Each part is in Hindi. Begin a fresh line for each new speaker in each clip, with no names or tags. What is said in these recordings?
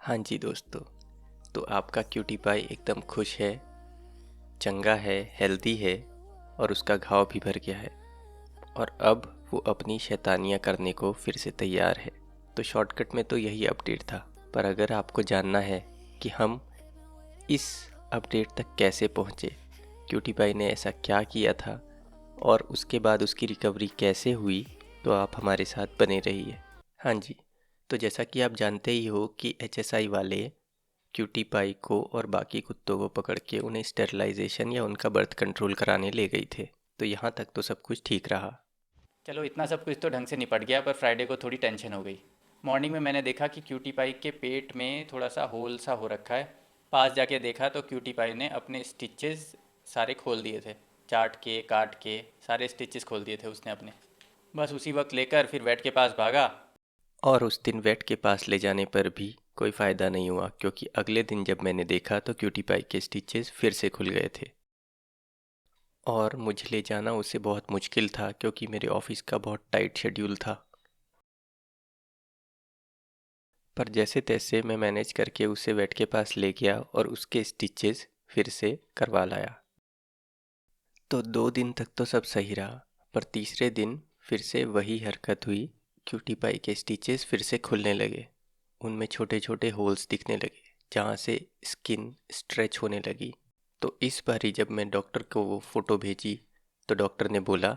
हाँ जी दोस्तों, तो आपका क्यूटी पाई एकदम खुश है, चंगा है, हेल्दी है और उसका घाव भी भर गया है और अब वो अपनी शैतानियाँ करने को फिर से तैयार है। तो शॉर्टकट में तो यही अपडेट था, पर अगर आपको जानना है कि हम इस अपडेट तक कैसे पहुँचे, क्यूटी पाई ने ऐसा क्या किया था और उसके बाद उसकी रिकवरी कैसे हुई, तो आप हमारे साथ बने रहिए। हाँ जी, तो जैसा कि आप जानते ही हो कि एचएसआई वाले क्यूटी पाई को और बाकी कुत्तों को पकड़ के उन्हें स्टेरलाइजेशन या उनका बर्थ कंट्रोल कराने ले गई थे। तो यहाँ तक तो सब कुछ ठीक रहा।
चलो इतना सब कुछ तो ढंग से निपट गया, पर फ्राइडे को थोड़ी टेंशन हो गई। मॉर्निंग में मैंने देखा कि क्यूटी पाई के पेट में थोड़ा सा होल सा हो रखा है। पास जाके देखा तो क्यूटी पाई ने अपने स्टिचेस सारे खोल दिए थे। चाट के काट के सारे स्टिचेस खोल दिए थे उसने अपने। बस उसी वक्त लेकर फिर वेट के पास भागा।
और उस दिन वेट के पास ले जाने पर भी कोई फ़ायदा नहीं हुआ, क्योंकि अगले दिन जब मैंने देखा तो क्यूटी पाई के स्टिचेस फिर से खुल गए थे और मुझे ले जाना उसे बहुत मुश्किल था, क्योंकि मेरे ऑफिस का बहुत टाइट शेड्यूल था। पर जैसे तैसे मैं मैनेज करके उसे वेट के पास ले गया और उसके स्टिचेस फिर से करवा लाया। तो 2 दिन तक तो सब सही रहा, पर तीसरे दिन फिर से वही हरकत हुई। क्यूटी पाई के स्टिचेस फिर से खुलने लगे, उनमें छोटे छोटे होल्स दिखने लगे जहाँ से स्किन स्ट्रेच होने लगी। तो इस बारी जब मैं डॉक्टर को वो फ़ोटो भेजी तो डॉक्टर ने बोला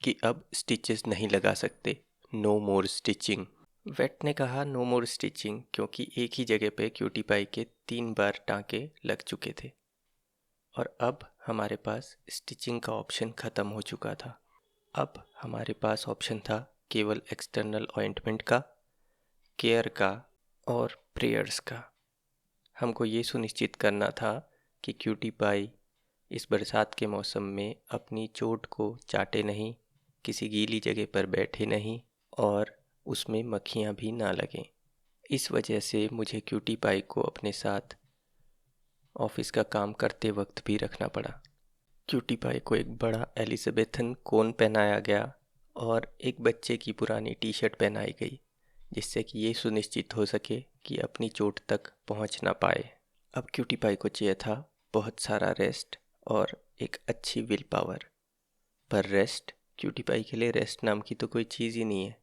कि अब स्टिचेस नहीं लगा सकते, नो मोर स्टिचिंग। वेट ने कहा नो मोर स्टिचिंग क्योंकि एक ही जगह पे क्यूटी पाई के 3 बार टाँके लग चुके थे और अब हमारे पास स्टिचिंग का ऑप्शन ख़त्म हो चुका था। अब हमारे पास ऑप्शन था केवल एक्सटर्नल ऑइंटमेंट का, केयर का और प्रेयर्स का। हमको ये सुनिश्चित करना था कि क्यूटी पाई इस बरसात के मौसम में अपनी चोट को चाटे नहीं, किसी गीली जगह पर बैठे नहीं और उसमें मक्खियाँ भी ना लगें। इस वजह से मुझे क्यूटी पाई को अपने साथ ऑफिस का काम करते वक्त भी रखना पड़ा। क्यूटी पाई को एक बड़ा एलिज़ाबेथन कोन पहनाया गया और एक बच्चे की पुरानी टी शर्ट पहनाई गई, जिससे कि ये सुनिश्चित हो सके कि अपनी चोट तक पहुंच ना पाए। अब क्यूटी पाई को चाहिए था बहुत सारा रेस्ट और एक अच्छी विल पावर, पर रेस्ट, क्यूटी पाई के लिए रेस्ट नाम की तो कोई चीज़ ही नहीं है।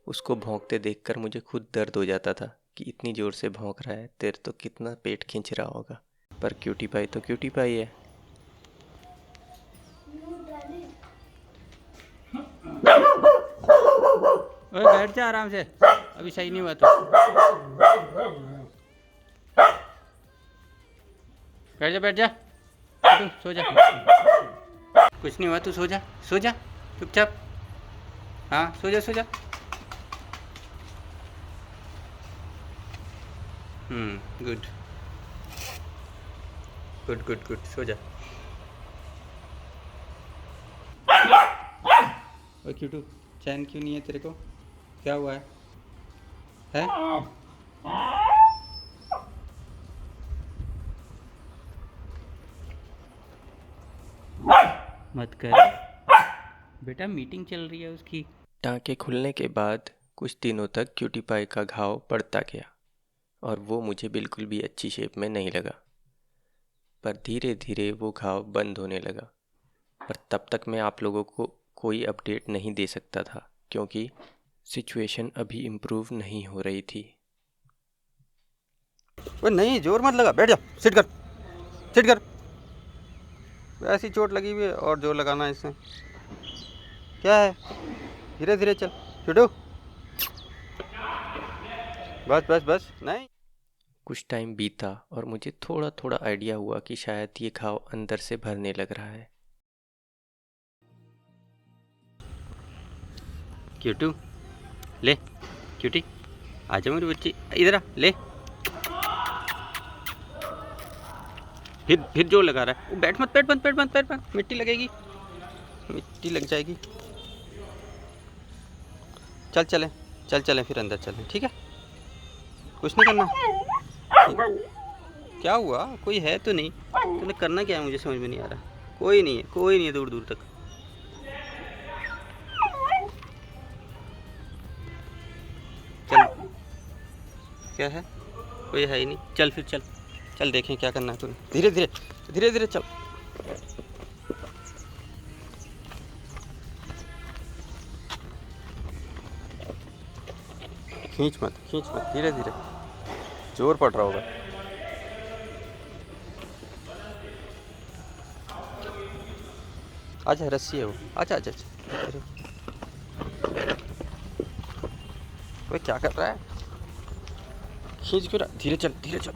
उसको भौंकते देखकर मुझे खुद दर्द हो जाता था कि इतनी ज़ोर से भौंक रहा है, तेरे तो कितना पेट खींच रहा होगा। पर क्यूटी पाई तो क्यूटी पाई है।
ओए बैठ जा आराम से, अभी सही नहीं हुआ तो। बैठ जा बैठ जा, तू सो जा। कुछ नहीं हुआ, तू सो जा, सो जा चुपचाप। हाँ सो जा सो जा। गुड गुड गुड गुड, सो जा। ओए क्यूटू, चैन क्यों नहीं है तेरे को? क्या हुआ है? हैं? मत कर बेटा, मीटिंग चल रही है उसकी।
टाँके खुलने के बाद कुछ दिनों तक क्यूटी पाई का घाव बढ़ता गया और वो मुझे बिल्कुल भी अच्छी शेप में नहीं लगा। पर धीरे धीरे वो घाव बंद होने लगा, पर तब तक मैं आप लोगों को कोई अपडेट नहीं दे सकता था, क्योंकि सिचुएशन अभी इम्प्रूव नहीं हो रही थी।
वो नहीं, जोर मत लगा, बैठ जा, सिट कर, सिट कर। ऐसी चोट लगी हुई है और जोर लगाना है इससे क्या है? धीरे धीरे चल छोटू, बस बस बस, नहीं।
कुछ टाइम बीता और मुझे थोड़ा थोड़ा आइडिया हुआ कि शायद ये घाव अंदर से भरने लग रहा है।
क्यूटू, ले, क्यूटी, आजा मेरी बच्ची, इधर आ, ले। फिर जोर लगा रहा है। वो बैठ मत, पेट मत, पेट मत, पेट मत, मिट्टी लगेगी, मिट्टी लग जाएगी। चल चलें, चल चलें, फिर अंदर चलें, ठीक है? कुछ नहीं करना। क्या हुआ? कोई है तो नहीं? तूने करना क्या है मुझे समझ में नहीं आ रहा। कोई नहीं है, कोई नहीं है दूर दूर तक। चल, क्या है? कोई है ही नहीं। चल फिर चल, चल देखें क्या करना है तूने। धीरे धीरे धीरे धीरे चल। खींच मत, धीरे धीरे, जोर पड़ रहा होगा। आजा, रस्सी है वो, आजा आजा आजा। ओए क्या कर रहा है, खींच क्यों रहा? धीरे चल, धीरे चल।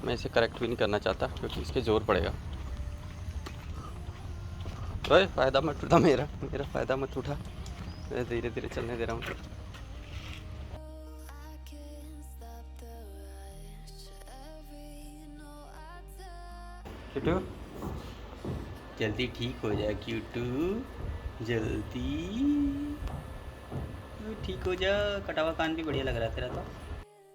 मैं इसे करेक्ट भी नहीं करना चाहता क्योंकि इसके जोर पड़ेगा। ओए फ़ायदा मत उठा मेरा फ़ायदा मत उठा। मैं धीरे धीरे चलने दे रहा हूँ। क्यूटू जल्दी ठीक हो जा, क्यूटू जल्दी ठीक हो जा। कटावा कान भी बढ़िया लग रहा है तेरा तो।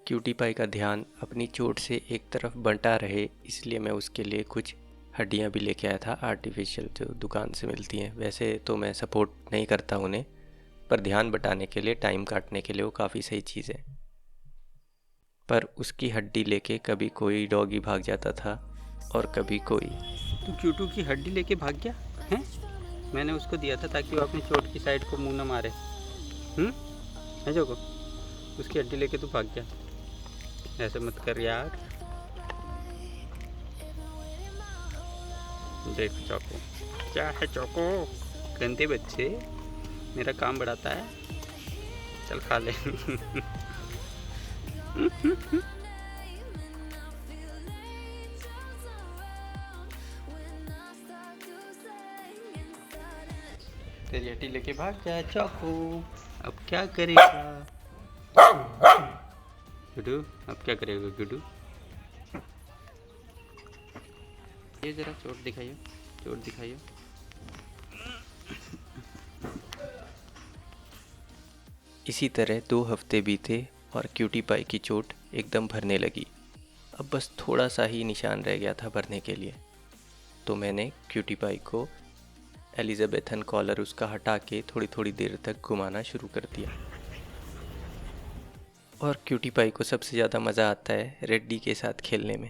क्यूटी पाई का ध्यान अपनी चोट से एक तरफ बंटा रहे, इसलिए मैं उसके लिए कुछ हड्डियाँ भी लेके आया था आर्टिफिशियल, जो दुकान से मिलती हैं। वैसे तो मैं सपोर्ट नहीं करता उन्हें, पर ध्यान बटाने के लिए, टाइम काटने के लिए वो काफ़ी सही चीज़ है। पर उसकी हड्डी लेके कभी कोई डॉगी भाग जाता था और कभी कोई।
तू क्यूटू की हड्डी लेके भाग गया हैं? मैंने उसको दिया था ताकि वो अपनी चोट की साइड को मुंह न मारे। है जोको, उसकी हड्डी लेके तू भाग गया। ऐसे मत कर यार। देख चौको, क्या है चौको, गंदे बच्चे, मेरा काम बढ़ाता है। चल खा ले। तेरी हड्डी लेके भाग जा चौको, अब क्या करेगा गुड्डू, अब क्या करेगा गुड्डू? ये जरा चोट दिखाइए, चोट दिखाइए।
इसी तरह 2 हफ्ते बीते और क्यूटी पाई की चोट एकदम भरने लगी। अब बस थोड़ा सा ही निशान रह गया था भरने के लिए। तो मैंने क्यूटी पाई को एलिजाबेथन कॉलर उसका हटा के थोड़ी थोड़ी देर तक घुमाना शुरू कर दिया। और क्यूटी पाई को सबसे ज़्यादा मज़ा आता है रेड्डी के साथ खेलने में।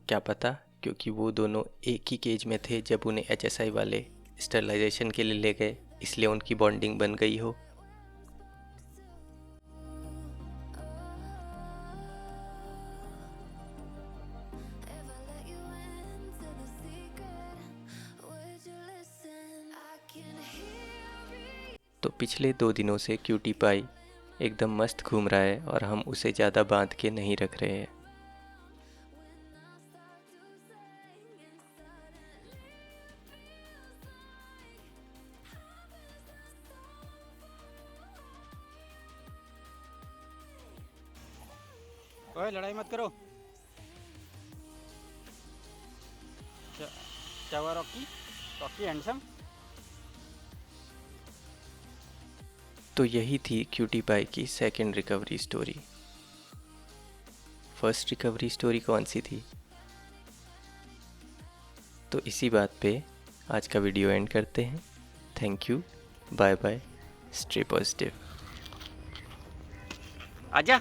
क्या पता क्योंकि वो दोनों एक ही केज में थे जब उन्हें HSI वाले स्टरलाइजेशन के लिए ले गए, इसलिए उनकी बॉन्डिंग बन गई हो। तो पिछले 2 दिनों से क्यूटी पाई एकदम मस्त घूम रहा है और हम उसे ज़्यादा बांध के नहीं रख रहे हैं।
ओए लड़ाई मत करो। क्या हुआ रॉकी? Rocky handsome.
तो यही थी क्यूटी पाई की second recovery story. First recovery story कौन सी थी? तो इसी बात पे आज का वीडियो एंड करते हैं। Thank you, bye bye, stay positive.
आजा।